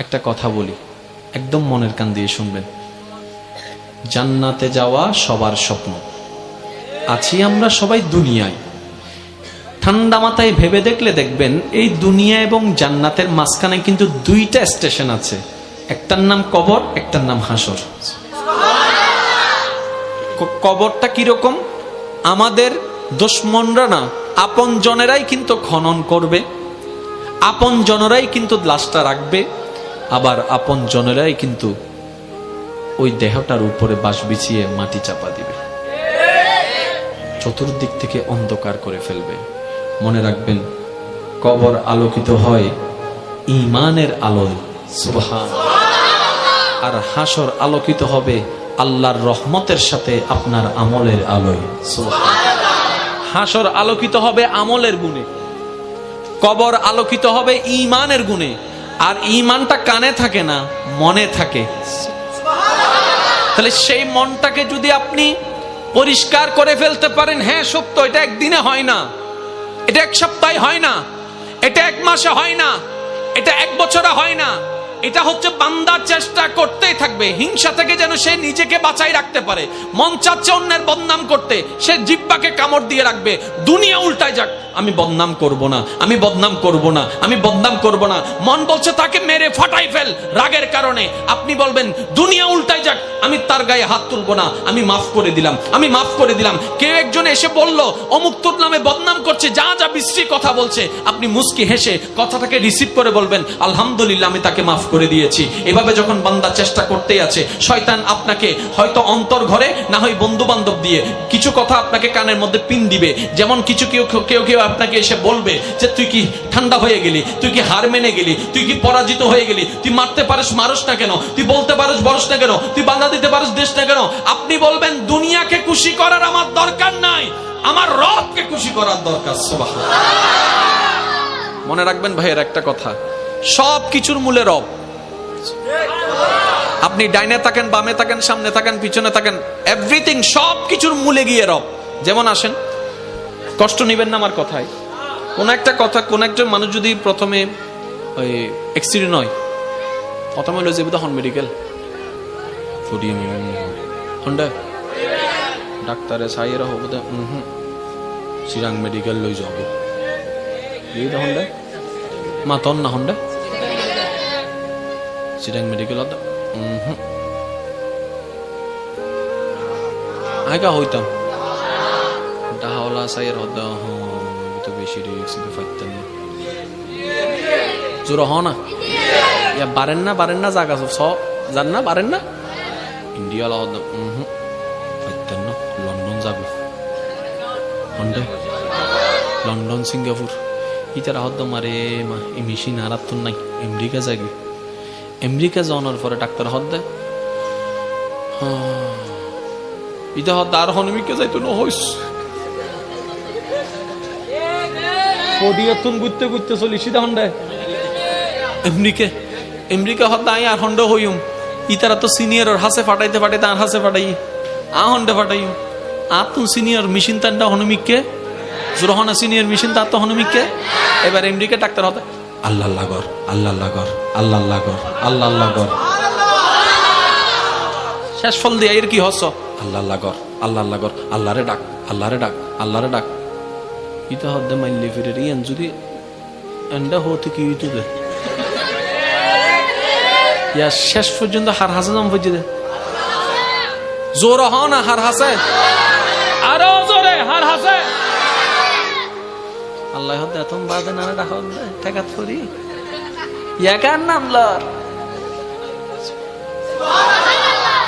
একটা কথা বলি, একদম মনের কান দিয়ে শুনবেন। জান্নাতে যাওয়া সবার স্বপ্ন। আছি আমরা সবাই দুনিয়ায়। ঠান্ডা মাথায় ভেবে দেখলে দেখবেন এই দুনিয়া এবং জান্নাতের মাঝখানে কিন্তু দুইটা স্টেশন আছে, একটার নাম কবর, একটার নাম হাসর। কবরটা কিরকম? আমাদের দুশমনরা না, আপন জনেরাই কিন্তু খনন করবে, আপন জনেরাই কিন্তু লাশটা রাখবে, আবার আপন জনেরাই কিন্তু ওই দেহটার উপরে বাঁশ বিছিয়ে মাটি চাপা দিবে, চতুর্দিক থেকে অন্ধকার করে ফেলবে। মনে রাখবেন, কবর আলোকিত হয় ঈমানের আলোয়, সুবহানাল্লাহ। আর হাসর আলোকিত হবে আল্লাহর রহমতের সাথে আপনার আমলের আলোয়, সুবহানাল্লাহ। হাসর আলোকিত হবে আমলের গুণে, কবর আলোকিত হবে ঈমানের গুণে। আর ঈমানটা কানে থাকে না, মনে থাকে। তাহলে সেই মনটাকে যদি আপনি পরিষ্কার করে ফেলতে পারেন, হ্যাঁ সত্য, এটা একদিনে হয় না, এটা এক সপ্তাহে হয় না, এটা এক মাসে হয় না, এটা এক বছরে হয় না। এটা হচ্ছে বান্দা চেষ্টা করতেই থাকবে, হিংসা থেকে যেন সে নিজেকে বাঁচাই রাখতে পারে। মন চাচ্ছে অন্যের বদনাম করতে, সে জিহ্বাকে কামড় দিয়ে রাখবে। দুনিয়া উল্টায় যাক, আমি বদনাম করব না, আমি বদনাম করব না, আমি বদনাম করব না। মন বলছে তাকে মেরে ফাটাই ফেল রাগের কারণে। আপনি বলবেন দুনিয়া উল্টায় যাক, আমি তার গায়ে হাত তুলব না, আমি মাফ করে দিলাম, আমি মাফ করে দিলাম। কেউ একজন এসে বলল অমুক তোর নামে বদনাম করছে, যা যা বিশ্রী কথা বলছে, আপনি মুস্কি হেসে কথাটাকে রিসিভ করে বলবেন আলহামদুলিল্লাহ, আমি তাকে মাফ করে দিয়েছি। এভাবে যখন বান্দা চেষ্টা করতেই আছে, শয়তান আপনাকে হয়তো অন্তর ঘরে, না হয় বন্ধু বান্ধব দিয়ে কিছু কথা আপনাকে কানের মধ্যে পিন দিবে। যেমন কিছু কেউ আপনাকে এসে বলবে যে তুই কি ঠান্ডা হয়ে গেলি, তুই কি হার মেনে গেলি, তুই কি পরাজিত হয়ে গেলি, তুই মারতে পারিস মারস না কেন, তুই বলতে পারিস বলস না কেন, তুই বাধা দিতে পারিস দেশ না কেন। আপনি বলবেন দুনিয়াকে খুশি করার আমার দরকার নাই, আমার রবকে খুশি করার দরকার। সুবহানাল্লাহ। মনে রাখবেন ভাইয়ের একটা কথা, সব কিছুর মূলে রব। আপনি ডাইনে থাকেন, বামে থাকেন, সামনে থাকেন, পিছনে থাকেন, এভরিথিং, সব কিছুর মূলে গিয়ে রব। যেমন আসেন, কষ্ট নিবেন না আমার কথায়। কোন একটা কথা, কোন একটা মানুষ যদি প্রথমে ওই অ্যাক্সিডেন্ট হয়, প্রথমে হলো যে হন মেডিকেল ফুটিয়ে হন্ডা ডাক্তারে সাইয়েরা হবো দা চিরাং মেডিকেল লই যাব এই দা হন্ডা মা তন না হন্ডা চিরাং মেডিকেল আইকা হইতাম ডাহাওলা সাইয়ের হদ্দা তো বেশি রিক্স দিতে পারতেন না। জোর হ না, ইয়া বারেন না জায়গা সব জান না, বারেন না ইন্ডিয়া হদ্দা পারতেন না। লন্ডন যাবে হন্ডে, লন্ডন সিঙ্গাপুর ইতারা হদ্দা মারে মা এই মেশিন আরাত্তর নাই। আমেরিকা যাবি, আমেরিকা যাওয়ানোর পরে ডাক্তার হদ্দা ইটা হদ্দা আর হনমিকে যাইতো না হইস ঘুরতে ঘুরতে চলি সিধা হন্ডে আমেরিকা হদ্দা আই আর হন্ড হইম। ইতারা তো সিনিয়র হাসে ফাটাইতে আর হাসে ফাটাই আ হন্ডে ফাটাই আর তুম সিনিয়র মেশিন তান্ডা হনমিককে জোরহনা সিনিয়র মেশিন তার তো হনমিককে। এবার আমেরিকা ডাক্তার হতে আল্লাহ লাগর আল্লাহ লাগর আল্লাহ লাগর আল্লাহ লাগর শেষ ফল দিয়ে এর কি হস আল্লাহ লাগর আল্লাহ লাগর আল্লাহরে ডাক আল্লাহরে ডাক আল্লাহরে ডাক। ইতা হদ্দে মাইলে ফিরে ইয়ান যদি এন্ডা হতে কি হইতো দে ইয়া শেষ পর্যন্ত হার হাসে নাম বুঝে দে জোর হ না হার হাসে আরো জোরে হার হাসে আল্লাহ হদ্দে এতম বাদে না ডাক হদ্দে ঠেকাত করি ইয়াকার নাম লর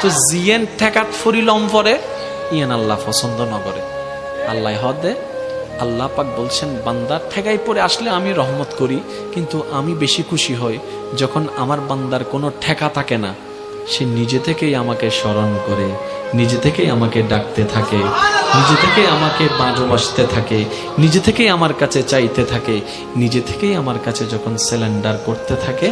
তো জিয়েন ঠেকাত ফরি লম পরে ইয়ান আল্লাহ পছন্দ না করে। আল্লাহ হদ্দে আল্লাহ পাক বলছেন বান্দার ঠেকাই পড়ে আসলে আমি রহমত করি, কিন্তু আমি বেশি খুশি হই যখন আমার বান্দার কোনো ঠেকা থাকে না, সে নিজে থেকেই আমাকে স্মরণ করে, নিজে থেকেই আমাকে ডাকতে থাকে। নিজে থেকেই আমাকে ভালোবাসতে থাকে, নিজে থেকেই আমার কাছে চাইতে থাকে, নিজে থেকেই আমার কাছে যখন সারেন্ডার করতে থাকে,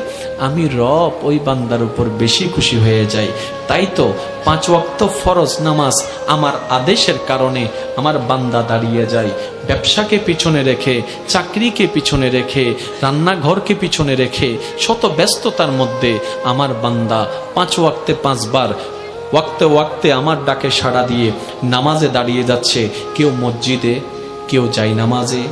আমি রব ওই বান্দার উপর বেশি খুশি হয়ে যাই। তাই তো 5 ওয়াক্ত ফরজ নামাজ আমার আদেশের কারণে আমার বান্দা দাঁড়িয়ে যায়। ব্যবসাকে পিছনে রেখে, চাকরিকে পিছনে রেখে, রান্নাঘরকে পিছনে রেখে, শত ব্যস্ততার মধ্যে আমার বান্দা 5 ওয়াক্তে 5 বার ওয়াক্তে ওয়াক্তে আমার ডাকে সাড়া দিয়ে নামাজে দাঁড়িয়ে যাচ্ছে। কেউ মসজিদে, কেউ যায় নামাজে,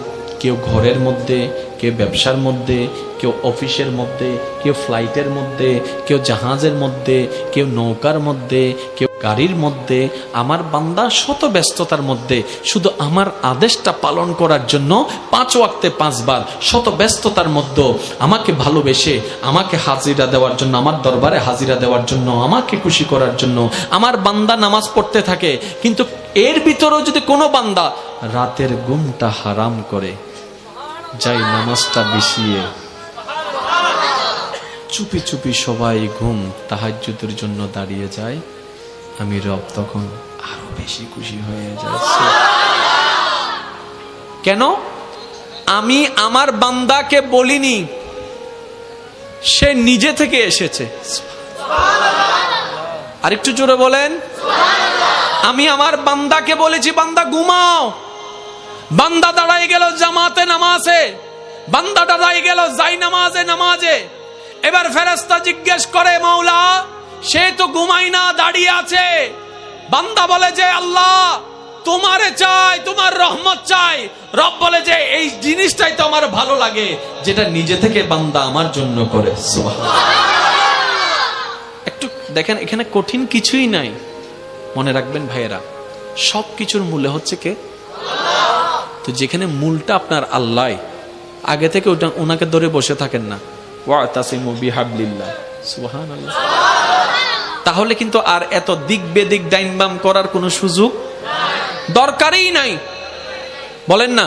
কেউ ঘরের মধ্যে, কেউ ব্যবসার মধ্যে, কেউ অফিসের মধ্যে, কেউ ফ্লাইটের মধ্যে, কেউ জাহাজের মধ্যে, কেউ নৌকার মধ্যে, কেউ গাড়ির মধ্যে। আমার বান্দা শত ব্যস্ততার মধ্যে শুধু আমার আদেশটা পালন করার জন্য 5 ওয়াক্তে 5 বার শত ব্যস্ততার মধ্যে আমাকে ভালোবেসে, আমাকে হাজিরা দেওয়ার জন্য, আমার দরবারে হাজিরা দেওয়ার জন্য, আমাকে খুশি করার জন্য আমার বান্দা নামাজ পড়তে থাকে। কিন্তু এর ভিতরেও যদি কোনো বান্দা রাতের ঘুমটা হারাম করে, যাই নামাজটা বিছিয়ে চুপি চুপি সবাই ঘুম তাহাজ্জুদের জন্য দাঁড়িয়ে যায়, আমি রব তখন আরো বেশি খুশি হয়ে যাচ্ছে। কেন? আমি আমার বান্দাকে বলিনি, সে নিজে থেকে এসেছে। আরেকটু জোরে বলেন। আমি আমার বান্দাকে বলেছি, বান্দা ঘুমাও। বান্দা দাঁড়ায় গেল জামাতে নামাজে, বান্দা দাঁড়ায় গেল যাই নামাজে। এবার ফেরেশতা জিজ্ঞেস করে, মাওলা সে তো ঘুমাই না, দাঁড়িয়ে আছে। বান্দা বলে যে আল্লাহ তোমারে চাই, তোমার রহমত চাই। রব বলে যে এই জিনিসটাই তো আমার ভালো লাগে, যেটা নিজে থেকে বান্দা আমার জন্য করে। সুবহানাল্লাহ। একটু দেখেন, এখানে কঠিন কিছুই নাই। মনে রাখবেন ভাইয়েরা, সব কিছুর মূলে হচ্ছে কে? তো যেখানে মূলটা আপনার আল্লাহ, আগে থেকে ওটা ওনাকে ধরে বসে থাকেন না। ওয়াতাসিমু বিহাবলিল্লাহ। সুবহানাল্লাহ। তাহলে কিন্তু আর এত দিক বেদিক ডাইন বাম করার কোনো সুযোগ দরকারই নাই। বলেন না?